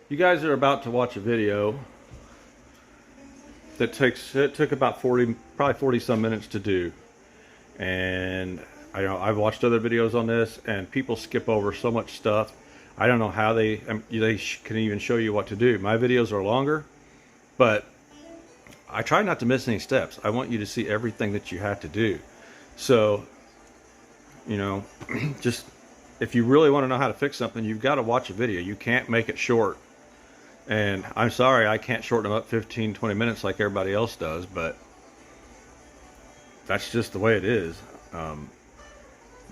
You guys are about to watch a video that took about probably 40 some minutes to do. And I know I've watched other videos on this and people skip over so much stuff. I don't know how they can even show you what to do. My videos are longer, but I try not to miss any steps. I want you to see everything that you have to do. So, you know, just if you really want to know how to fix something, you've got to watch a video. You can't make it short. And I'm sorry I can't shorten them up 15-20 minutes like everybody else does, but that's just the way it is.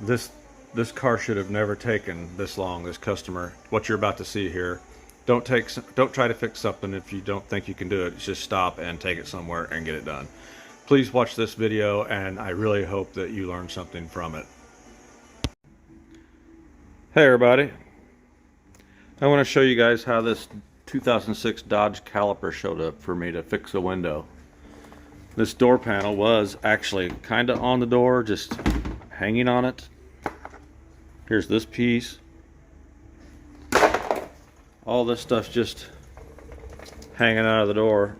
This car should have never taken this long. This customer, what you're about to see here, don't try to fix something if you don't think you can do it. Just stop and take it somewhere and get it done. Please watch this video, and I really hope that you learn something from it. Hey everybody, I want to show you guys how this 2006 Dodge caliper showed up for me to fix a window. This door panel was actually kind of on the door, just hanging on it. Here's this piece. All this stuff's just hanging out of the door.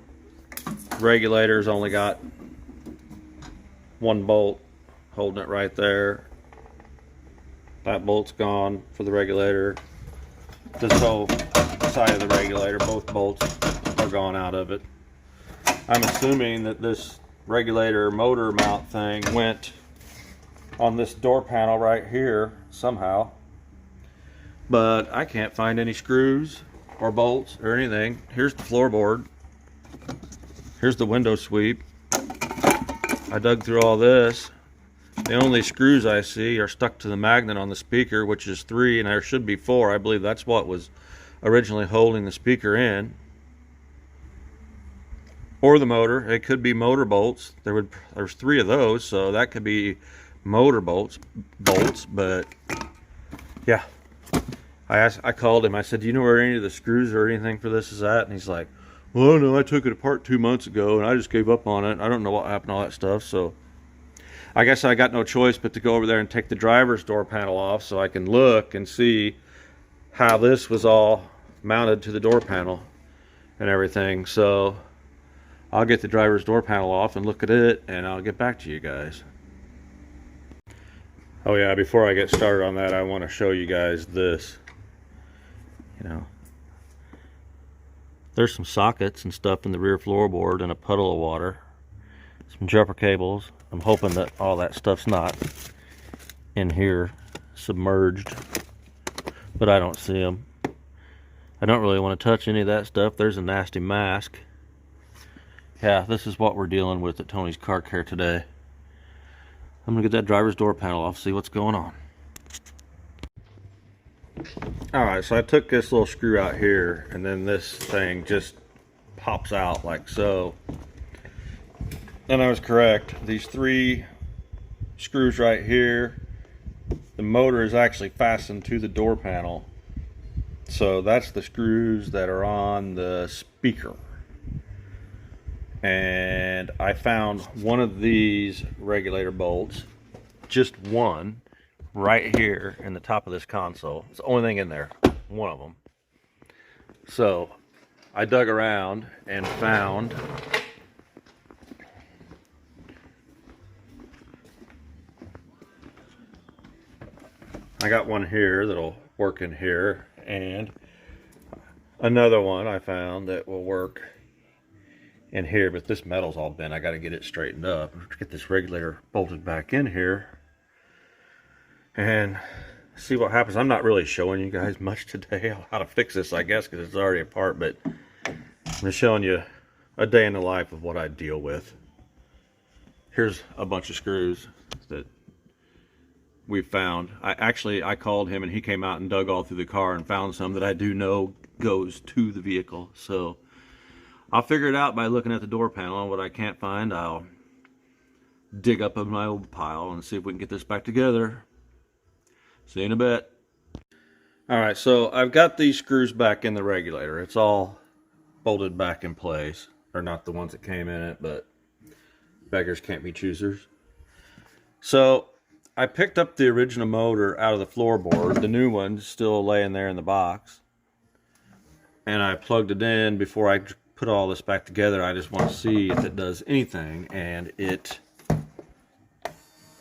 Regulator's only got one bolt holding it right there. That bolt's gone for the regulator. This whole side of the regulator, both bolts are gone out of it. I'm assuming that this regulator motor mount thing went on this door panel right here somehow, but I can't find any screws or bolts or anything. Here's the floorboard. Here's the window sweep. I dug through all this. The only screws I see are stuck to the magnet on the speaker, which is 3, and there should be 4. I believe that's what was originally holding the speaker in. Or the motor. It could be motor bolts. There's 3 of those, so that could be motor bolts, but yeah. I called him. I said, "Do you know where any of the screws or anything for this is at?" And he's like, "Well, no, I took it apart 2 months ago and I just gave up on it. I don't know what happened to all that stuff." So I guess I got no choice but to go over there and take the driver's door panel off so I can look and see how this was all mounted to the door panel and everything. So I'll get the driver's door panel off and look at it, and I'll get back to you guys. Oh yeah, before I get started on that, I want to show you guys this. You know, there's some sockets and stuff in the rear floorboard and a puddle of water. Some jumper cables. I'm hoping that all that stuff's not in here submerged, but I don't see them. I don't really want to touch any of that stuff. There's a nasty mask. Yeah, this is what we're dealing with at Tony's Car Care today. I'm gonna get that driver's door panel off, see what's going on. Alright, so I took this little screw out here, and then this thing just pops out like so. And I was correct. These 3 screws right here, the motor is actually fastened to the door panel. So that's the screws that are on the speaker. And I found one of these regulator bolts, just one, right here in the top of this console. It's the only thing in there, one of them. So I dug around and found I got one here that'll work in here, and another one I found that will work in here, but this metal's all bent. I got to get it straightened up. Get this regulator bolted back in here and see what happens. I'm not really showing you guys much today how to fix this, I guess, because it's already apart, but I'm just showing you a day in the life of what I deal with. Here's a bunch of screws that we found. I called him and he came out and dug all through the car and found some that I do know goes to the vehicle. So I'll figure it out by looking at the door panel, and what I can't find, I'll dig up in my old pile and see if we can get this back together. See you in a bit. Alright, so I've got these screws back in the regulator. It's all bolted back in place. Or not the ones that came in it, but beggars can't be choosers. So I picked up the original motor out of the floorboard. The new one's still laying there in the box. and I plugged it in before I put all this back together. I just want to see if it does anything, and it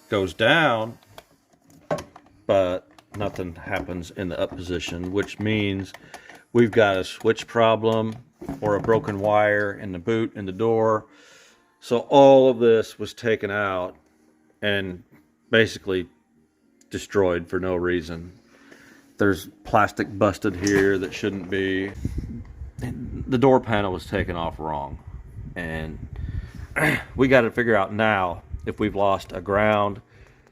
goes down, but nothing happens in the up position, which means we've got a switch problem or a broken wire in the boot in the door. So all of this was taken out and basically destroyed for no reason. There's plastic busted here that shouldn't be. The door panel was taken off wrong, and we got to figure out now if we've lost a ground.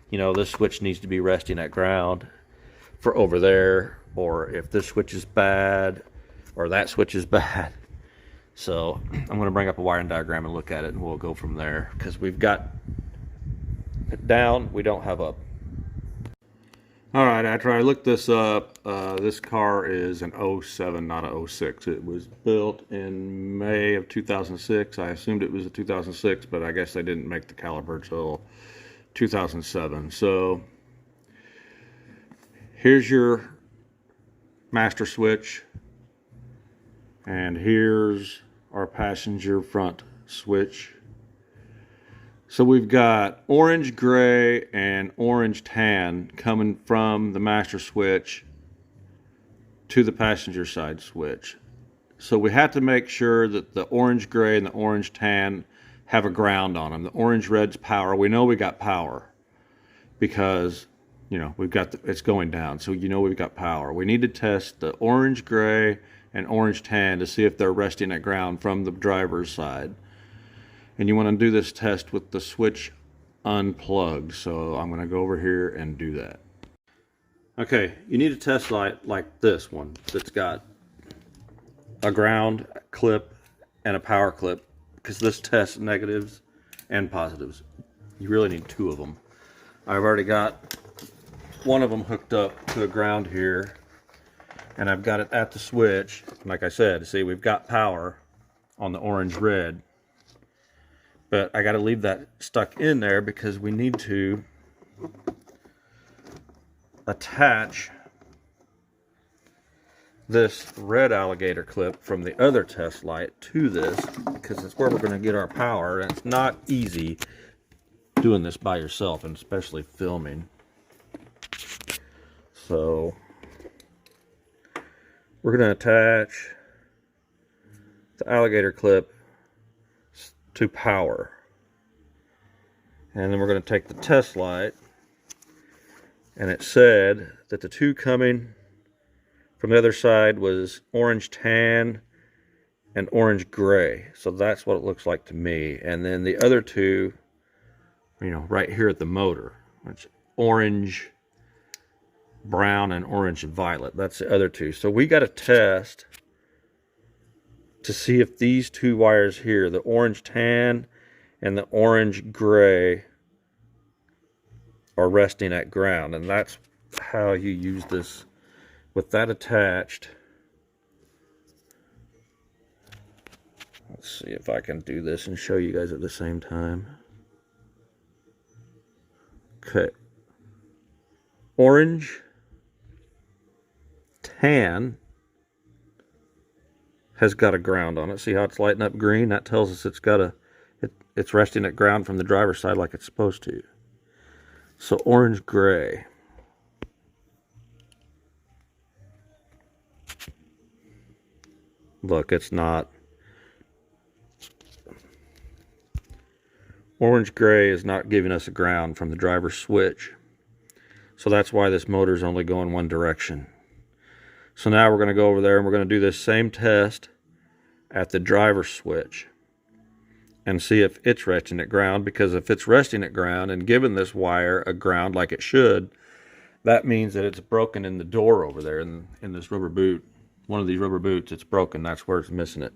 You know, this switch needs to be resting at ground for over there, or if this switch is bad or that switch is bad. So I'm going to bring up a wiring diagram and look at it, and we'll go from there, because we've got down, we don't have up. All right, after I looked this up, this car is an 07, not a 06. It was built in May of 2006. I assumed it was a 2006, but I guess they didn't make the caliber till 2007. So here's your master switch, and here's our passenger front switch. So we've got orange gray and orange tan coming from the master switch to the passenger side switch. So we have to make sure that the orange gray and the orange tan have a ground on them. The orange red's power. We know we got power because, you know, we've got it's going down. So you know we've got power. We need to test the orange gray and orange tan to see if they're resting at ground from the driver's side. And you want to do this test with the switch unplugged. So I'm going to go over here and do that. Okay, you need a test light like this one that's got a ground clip and a power clip, because this tests negatives and positives. You really need two of them. I've already got one of them hooked up to a ground here, and I've got it at the switch. Like I said, see, we've got power on the orange red. But I got to leave that stuck in there because we need to attach this red alligator clip from the other test light to this, because it's where we're going to get our power, and it's not easy doing this by yourself, and especially filming. So we're going to attach the alligator clip to power, and then we're going to take the test light, and it said that the two coming from the other side was orange tan and orange gray, so that's what it looks like to me. And then the other two, you know, right here at the motor, it's orange brown and orange violet. That's the other two. So we got to test to see if these two wires here, the orange tan and the orange gray, are resting at ground. And that's how you use this with that attached. Let's see if I can do this and show you guys at the same time. Okay. Orange, tan has got a ground on it. See how it's lighting up green? That tells us it's resting at ground from the driver's side like it's supposed to. So orange gray. Look, it's not. Orange gray is not giving us a ground from the driver's switch. So that's why this motor is only going one direction. So now we're going to go over there and we're going to do this same test at the driver's switch and see if it's resting at ground, because if it's resting at ground and giving this wire a ground like it should, that means that it's broken in the door over there in this rubber boot. One of these rubber boots, it's broken. That's where it's missing it.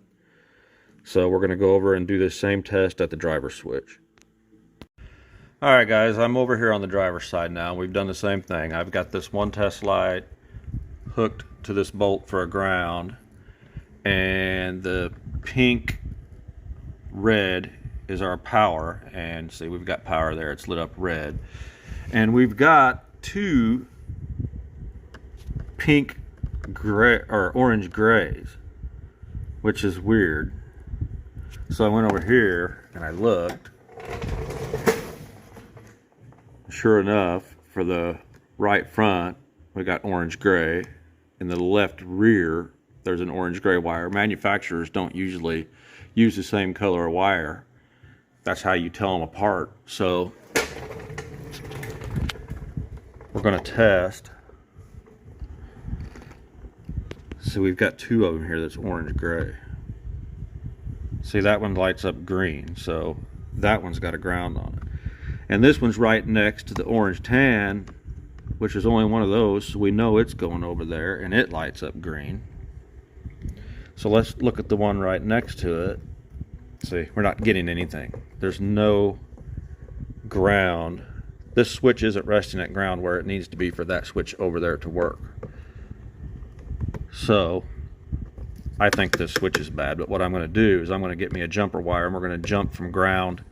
So we're going to go over and do this same test at the driver's switch. Alright guys, I'm over here on the driver's side now. We've done the same thing. I've got this one test light hooked to this bolt for a ground, and the pink red is our power, and see, we've got power there. It's lit up red, and we've got two pink gray or orange grays. which is weird. So I went over here and I looked. Sure enough, for the right front, we got orange gray. In the left rear, there's an orange gray wire. Manufacturers don't usually use the same color of wire. That's how you tell them apart. So we're going to test. So we've got two of them here that's orange gray. See, that one lights up green, so that one's got a ground on it. And this one's right next to the orange tan, which is only one of those, so we know it's going over there, and it lights up green. So let's look at the one right next to it. See, we're not getting anything. There's no ground. This switch isn't resting at ground where it needs to be for that switch over there to work. So I think this switch is bad, but what I'm going to do is I'm going to get me a jumper wire, and we're going to jump from ground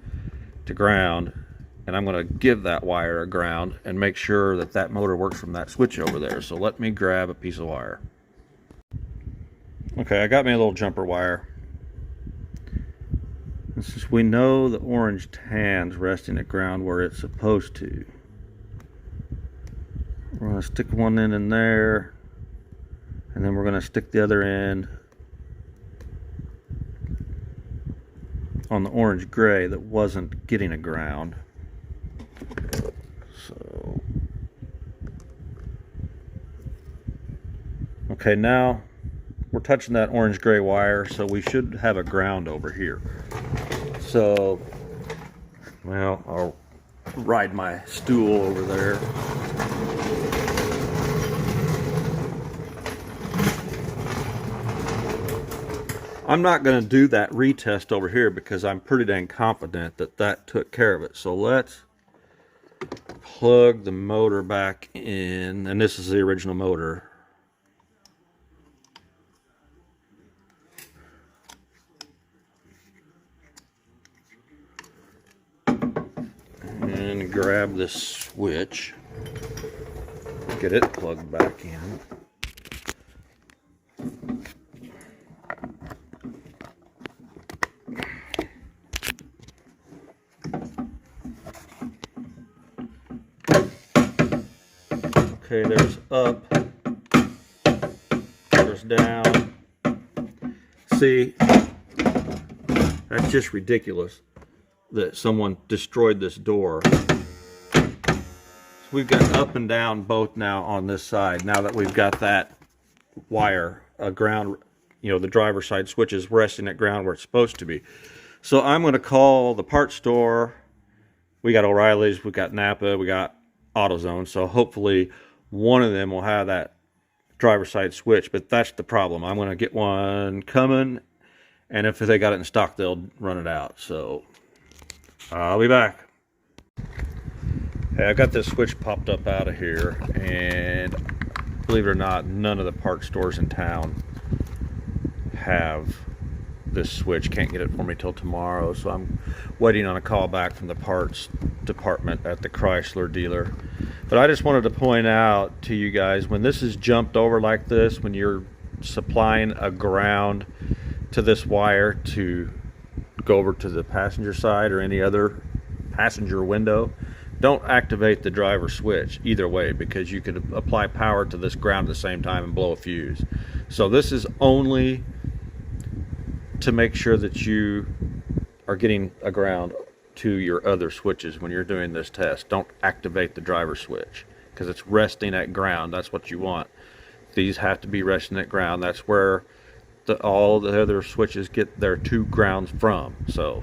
to ground, and I'm going to give that wire a ground and make sure that that motor works from that switch over there. So let me grab a piece of wire. Okay, I got me a little jumper wire. And since we know the orange tan's resting at ground where it's supposed to, we're going to stick one end in there, and then we're going to stick the other end on the orange gray that wasn't getting a ground. So okay, now we're touching that orange gray wire, so we should have a ground over here. So, well, I'll ride my stool over there. I'm not going to do that retest over here because I'm pretty dang confident that that took care of it. So let's plug the motor back in, and this is the original motor. And grab this switch, get it plugged back in. Okay, there's up, there's down. See, that's just ridiculous that someone destroyed this door. So we've got up and down both now on this side, now that we've got that wire, ground, you know, the driver's side switch is resting at ground where it's supposed to be. So I'm going to call the parts store. We got O'Reilly's, we got Napa, we got AutoZone, so hopefully one of them will have that driver's side switch, but that's the problem. I'm going to get one coming, and if they got it in stock, they'll run it out. So I'll be back. Hey, I've got this switch popped up out of here, and believe it or not, none of the parts stores in town have this switch. Can't get it for me till tomorrow, so I'm waiting on a call back from the parts department at the Chrysler dealer. But I just wanted to point out to you guys, when this is jumped over like this, when you're supplying a ground to this wire to go over to the passenger side or any other passenger window, don't activate the driver switch either way, because you could apply power to this ground at the same time and blow a fuse. So this is only to make sure that you are getting a ground to your other switches when you're doing this test. Don't activate the driver switch because it's resting at ground. That's what you want. These have to be resting at ground. That's where all the other switches get their two grounds from. So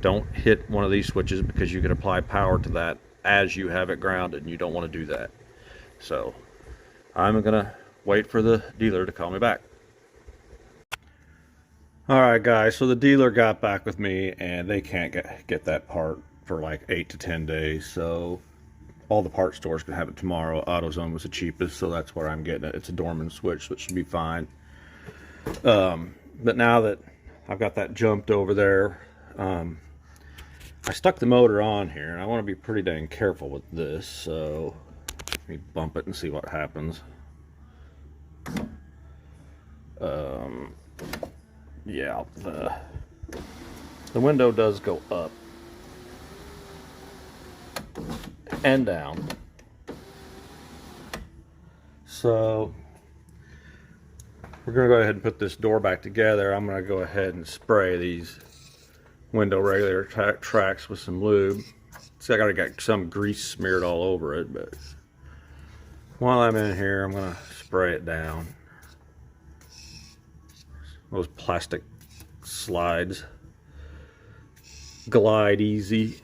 don't hit one of these switches because you can apply power to that as you have it grounded, and you don't want to do that. So I'm gonna wait for the dealer to call me back. Alright guys, so the dealer got back with me, and they can't get that part for like 8 to 10 days, so all the parts stores can have it tomorrow. AutoZone was the cheapest, so that's where I'm getting it. It's a Dorman switch, so it should be fine. But now that I've got that jumped over there, I stuck the motor on here, and I want to be pretty dang careful with this, so let me bump it and see what happens. yeah, the window does go up and down. So we're going to go ahead and put this door back together. I'm going to go ahead and spray these window regulator tracks with some lube. See, I got some grease smeared all over it, but while I'm in here, I'm going to spray it down. Those plastic slides glide easy.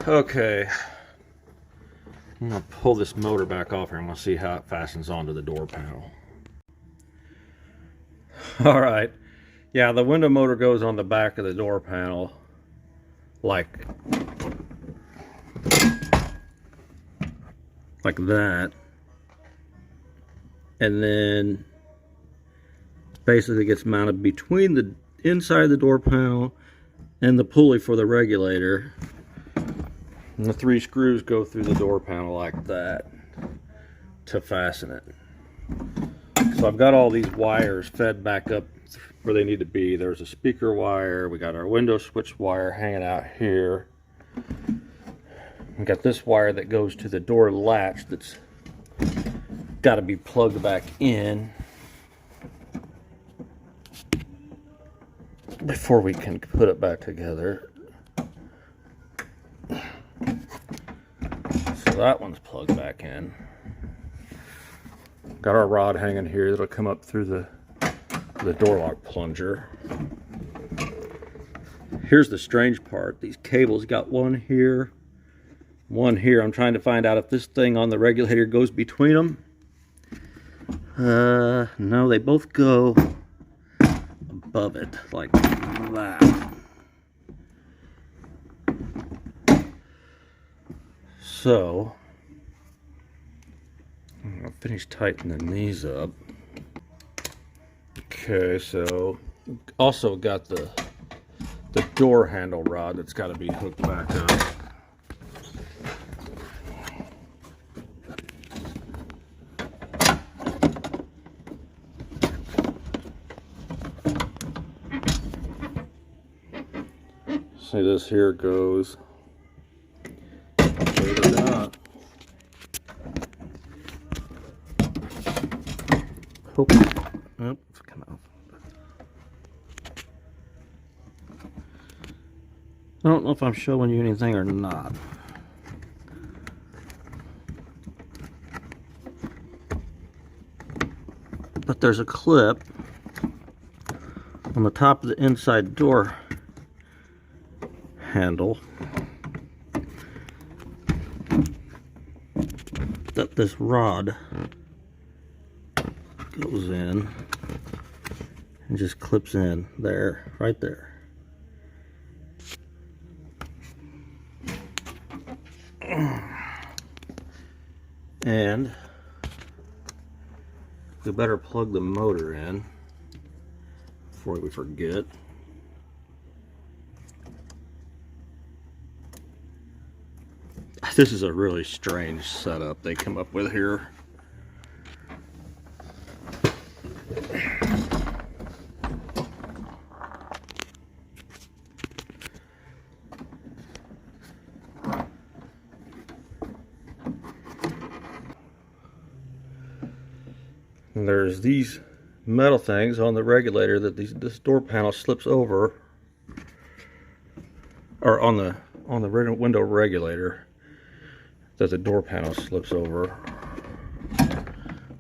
Okay, I'm going to pull this motor back off here. I'm going to see how it fastens onto the door panel. Alright, yeah, the window motor goes on the back of the door panel like that, and then basically gets mounted between the inside of the door panel and the pulley for the regulator. And the 3 screws go through the door panel like that to fasten it. So I've got all these wires fed back up where they need to be. There's a speaker wire. We got our window switch wire hanging out here. We got this wire that goes to the door latch that's got to be plugged back in before we can put it back together. So that one's plugged back in. Got our rod hanging here that'll come up through the door lock plunger. Here's the strange part. These cables got one here, one here. I'm trying to find out if this thing on the regulator goes between them. No, they both go above it like that. So I'm gonna finish tightening these up. Okay, so also got the door handle rod that's got to be hooked back up. See, this here goes. Believe it or not. Hope. Oh, it's come out. I don't know if I'm showing you anything or not. But there's a clip on the top of the inside door handle that this rod goes in and just clips in there, right there. And we better plug the motor in before we forget. This is a really strange setup they come up with here. And there's these metal things on the regulator that this door panel slips over, or on the window regulator that the door panel slips over.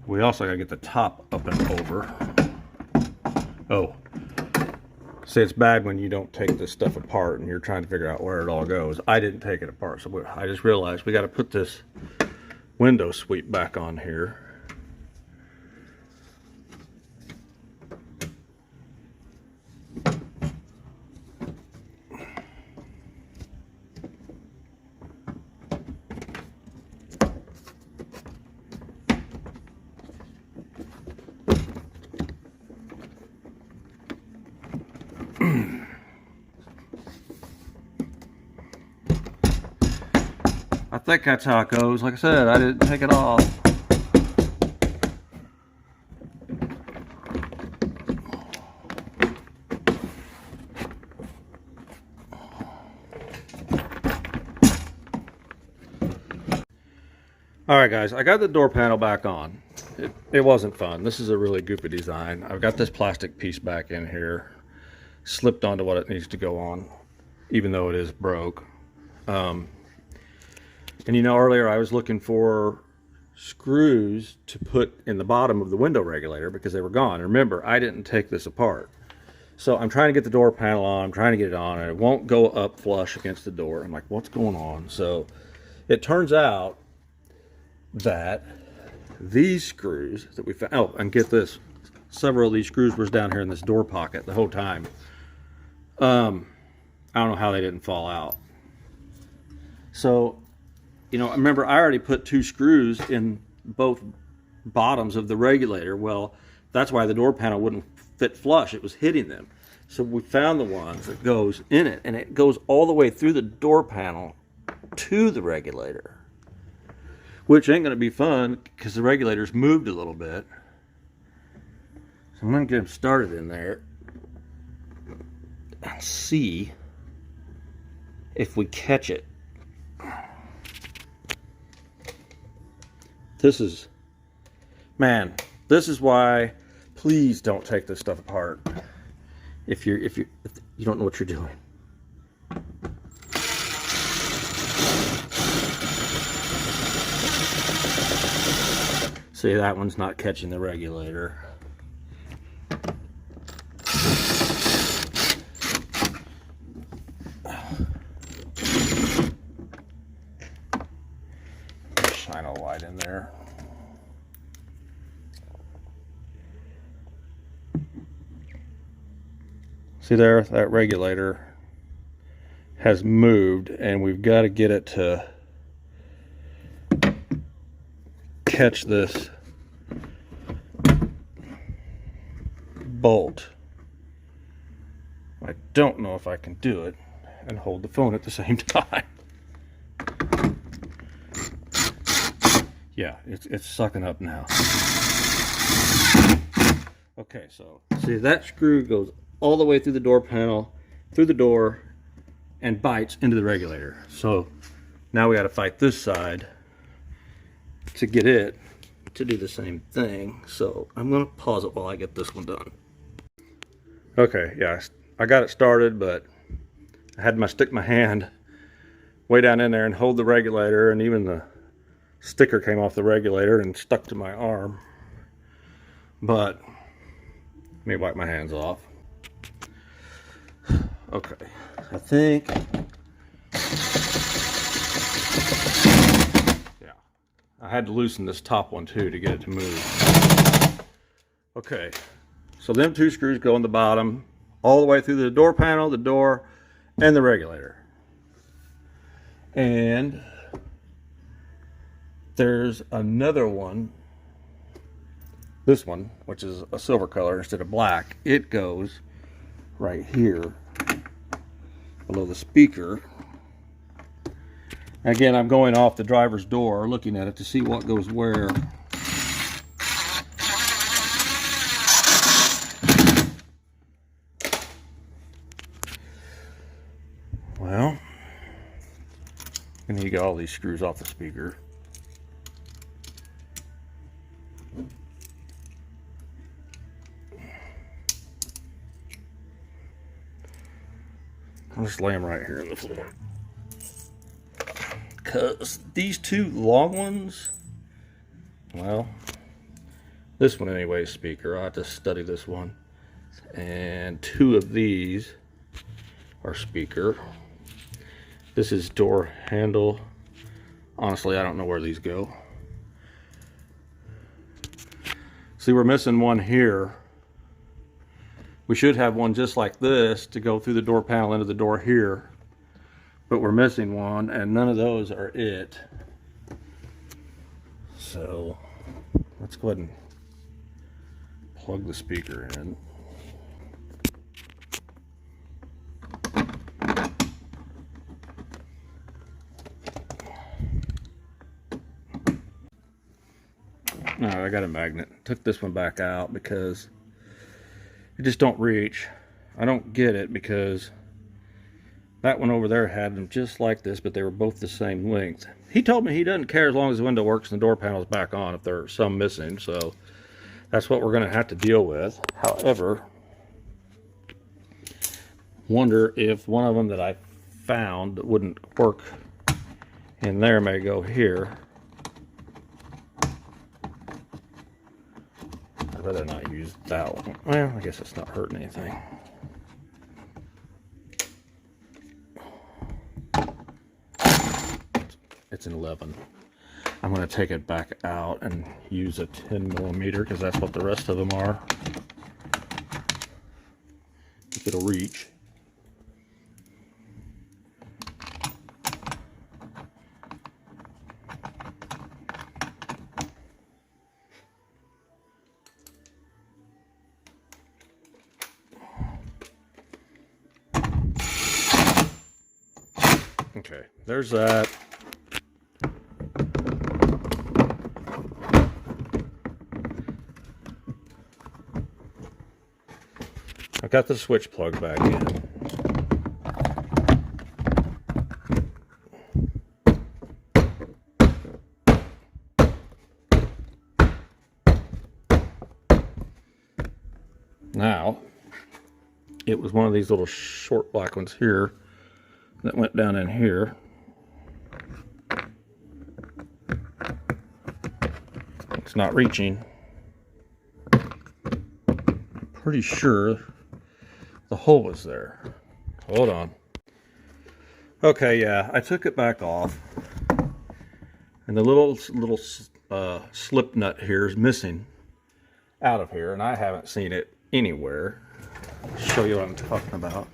We also gotta get the top up and over. Oh, see, it's bad when you don't take this stuff apart and you're trying to figure out where it all goes. I didn't take it apart, so I just realized we got to put this window sweep back on here. think that's how it goes. Like I said, I didn't take it off. Alright guys, I got the door panel back on. It wasn't fun. This is a really goofy design. I've got this plastic piece back in here. Slipped onto what it needs to go on, even though it is broke. And you know, earlier I was looking for screws to put in the bottom of the window regulator because they were gone. Remember, I didn't take this apart. So I'm trying to get the door panel on, I'm trying to get it on, and it won't go up flush against the door. I'm like, what's going on? So it turns out that these screws that we found, oh, and get this, several of these screws were down here in this door pocket the whole time. I don't know how they didn't fall out. So, you know, remember I already put 2 screws in both bottoms of the regulator. Well, that's why the door panel wouldn't fit flush. It was hitting them. So we found the ones that goes in it, and it goes all the way through the door panel to the regulator, which ain't going to be fun because the regulator's moved a little bit. So I'm going to get them started in there and see if we catch it. This is, man, this is why please don't take this stuff apart if you don't know what you're doing. See, that one's not catching the regulator. Shine a light in there. See there, that regulator has moved, and we've got to get it to catch this bolt. I don't know if I can do it and hold the phone at the same time. Yeah, it's sucking up now. Okay, so see, that screw goes all the way through the door panel, through the door, and bites into the regulator. So now we got to fight this side to get it to do the same thing. So I'm going to pause it while I get this one done. Okay, yeah, I got it started, but I had to stick my hand way down in there and hold the regulator, and even the sticker came off the regulator and stuck to my arm. But let me wipe my hands off. Okay, I think, yeah, I had to loosen this top one too to get it to move. Okay, so them 2 screws go in the bottom all the way through the door panel, the door, and the regulator. And there's another one, this one, which is a silver color instead of black. It goes right here below the speaker. Again, I'm going off the driver's door, looking at it to see what goes where. Well, I need to get all these screws off the speaker. I'll just lay them right here on the floor. Because these 2 long ones, well, this one anyway is speaker. I'll have to study this one. And 2 of these are speaker. This is door handle. Honestly, I don't know where these go. See, we're missing one here. We should have one just like this to go through the door panel into the door here, but we're missing one, and none of those are it. So let's go ahead and plug the speaker in. No, I got a magnet. Took this one back out because it just don't reach. I don't get it because that one over there had them just like this, but they were both the same length. He told me he doesn't care as long as the window works and the door panel's back on if there's some missing, so that's what we're going to have to deal with. However, wonder if one of them that I found that wouldn't work in there may go here. I'd rather not use that one. Well, I guess it's not hurting anything. It's an 11. I'm going to take it back out and use a 10mm because that's what the rest of them are. If it'll reach. Okay, there's that. I got the switch plug back in. Now, it was one of these little short black ones here that went down in here. It's not reaching. I'm pretty sure the hole was there. Hold on. Okay, yeah, I took it back off, and the little slip nut here is missing out of here, and I haven't seen it anywhere. I'll show you what I'm talking about.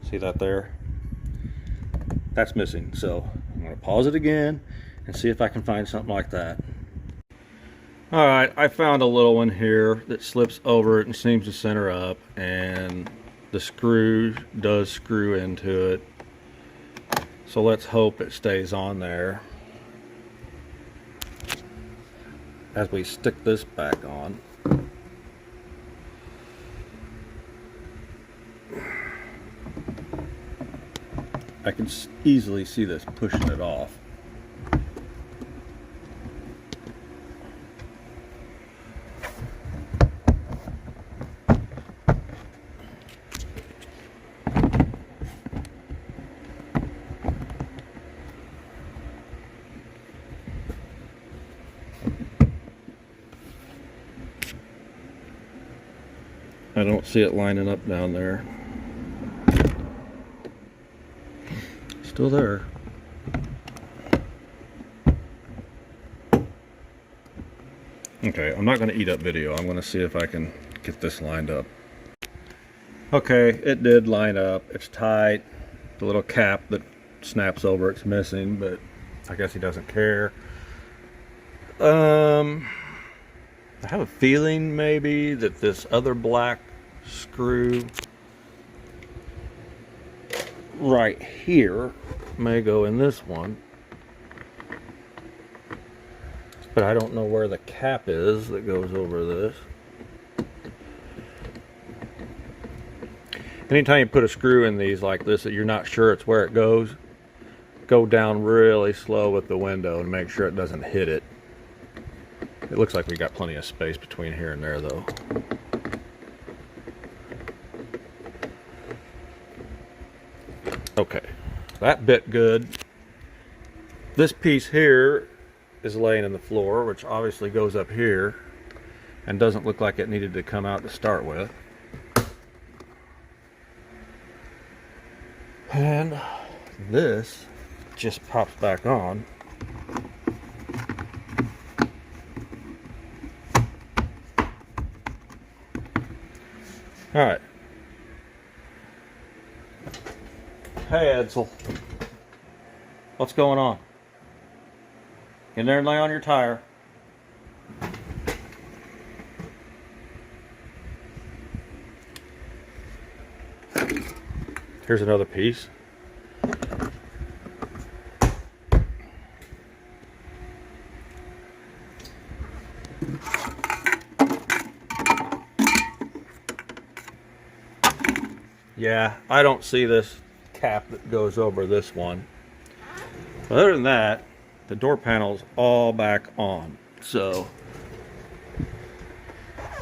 See that there? That's missing, so I'm going to pause it again and see if I can find something like that. Alright, I found a little one here that slips over it and seems to center up, and the screw does screw into it. So let's hope it stays on there as we stick this back on. I can easily see this pushing it off. I don't see it lining up down there. Still there. Okay, I'm not going to eat up video. I'm going to see if I can get this lined up. Okay, it did line up. It's tight. The little cap that snaps over it's missing, but I guess he doesn't care. I have a feeling maybe that this other black screw right here may go in this one, but I don't know where the cap is that goes over this. Anytime you put a screw in these like this that you're not sure it's where it goes, go down really slow with the window and make sure it doesn't hit it. It looks like we got plenty of space between here and there though. Okay, that bit good. This piece here is laying in the floor, which obviously goes up here and doesn't look like it needed to come out to start with. And this just pops back on. All right. Hey, Edsel. What's going on? Get in there and lay on your tire. Here's another piece. Yeah, I don't see this cap that goes over this one. But other than that, the door panel's all back on. So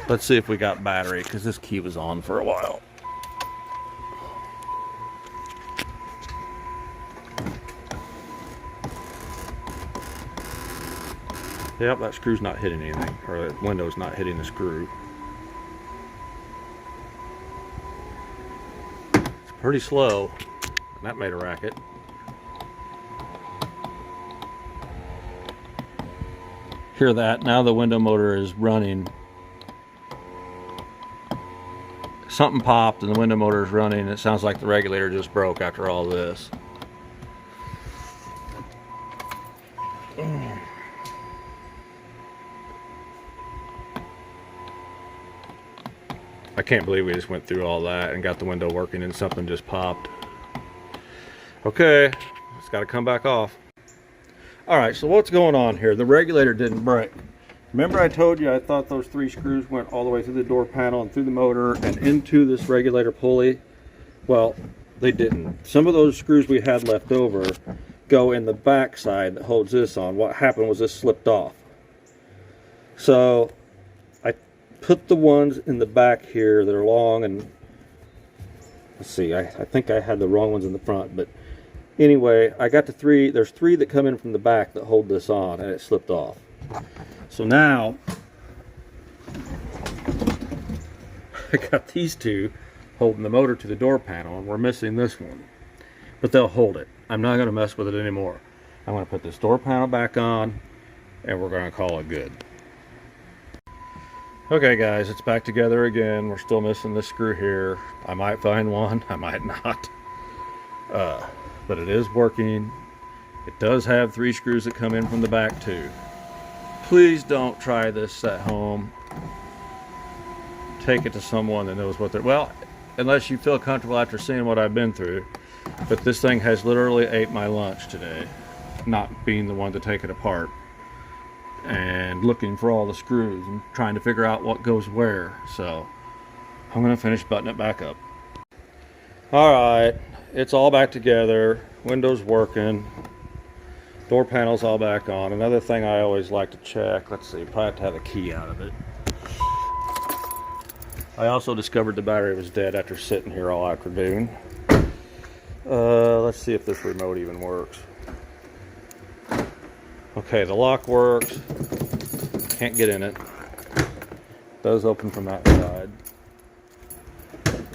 let's see if we got battery, because this key was on for a while. Yep, that screw's not hitting anything, or the window's not hitting the screw. It's pretty slow, and that made a racket. Hear that? Now the window motor is running. Something popped and the window motor is running. It sounds like the regulator just broke after all this. I can't believe we just went through all that and got the window working and something just popped. Okay, it's got to come back off. Alright, so what's going on here? The regulator didn't break. Remember I told you I thought those 3 screws went all the way through the door panel and through the motor and into this regulator pulley? Well, they didn't. Some of those screws we had left over go in the back side that holds this on. What happened was this slipped off. So I put the ones in the back here that are long, and let's see, I think I had the wrong ones in the front, but anyway, I got the 3. There's 3 that come in from the back that hold this on, and it slipped off. So now I got these 2 holding the motor to the door panel, and we're missing this one, but they'll hold it. I'm not going to mess with it anymore. I'm going to put this door panel back on, and we're going to call it good. Okay guys, it's back together again. We're still missing this screw here. I might find one, I might not. But it is working. It does have 3 screws that come in from the back too. Please don't try this at home. Take it to someone that knows what they're... Well, unless you feel comfortable after seeing what I've been through. But this thing has literally ate my lunch today. Not being the one to take it apart. And looking for all the screws and trying to figure out what goes where. So I'm going to finish buttoning it back up. Alright, it's all back together. Window's working. Door panel's all back on. Another thing I always like to check, let's see, probably have to have a key out of it. I also discovered the battery was dead after sitting here all afternoon. Let's see if this remote even works. Okay, the lock works. Can't get in it. Does open from that side.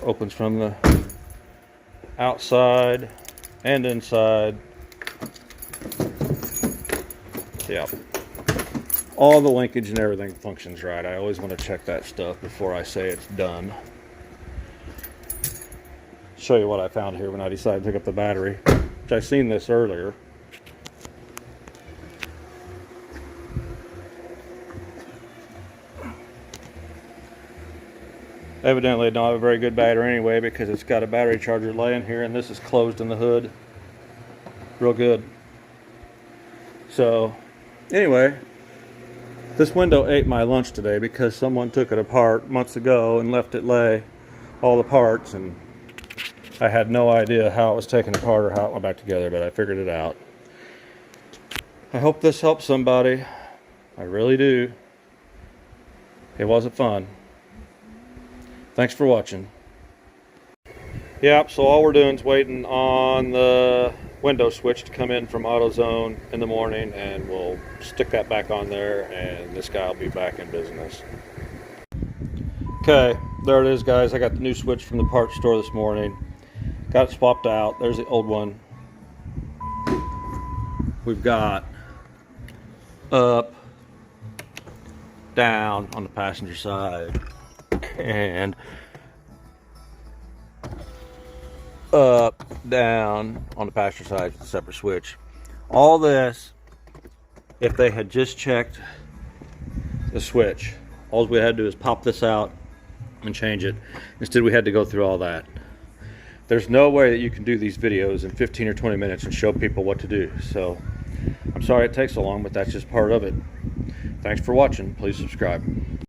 Opens from the outside and inside. Yeah. All the linkage and everything functions right. I always want to check that stuff before I say it's done. Show you what I found here when I decided to pick up the battery. Which I seen this earlier. Evidently it don't have a very good battery anyway, because it's got a battery charger laying here and this is closed in the hood. Real good. So anyway, this window ate my lunch today because someone took it apart months ago and left it lay, all the parts, and I had no idea how it was taken apart or how it went back together, but I figured it out. I hope this helps somebody. I really do. It wasn't fun. Thanks for watching. Yep, so all we're doing is waiting on the window switch to come in from AutoZone in the morning, and we'll stick that back on there and this guy will be back in business. Okay, there it is guys. I got the new switch from the parts store this morning. Got it swapped out. There's the old one. We've got up, down on the passenger side, and up, down on the passenger side with a separate switch. All this, if they had just checked the switch, all we had to do is pop this out and change it. Instead we had to go through all that. There's no way that you can do these videos in 15 or 20 minutes and show people what to do. So I'm sorry it takes so long, but that's just part of it. Thanks for watching. Please subscribe.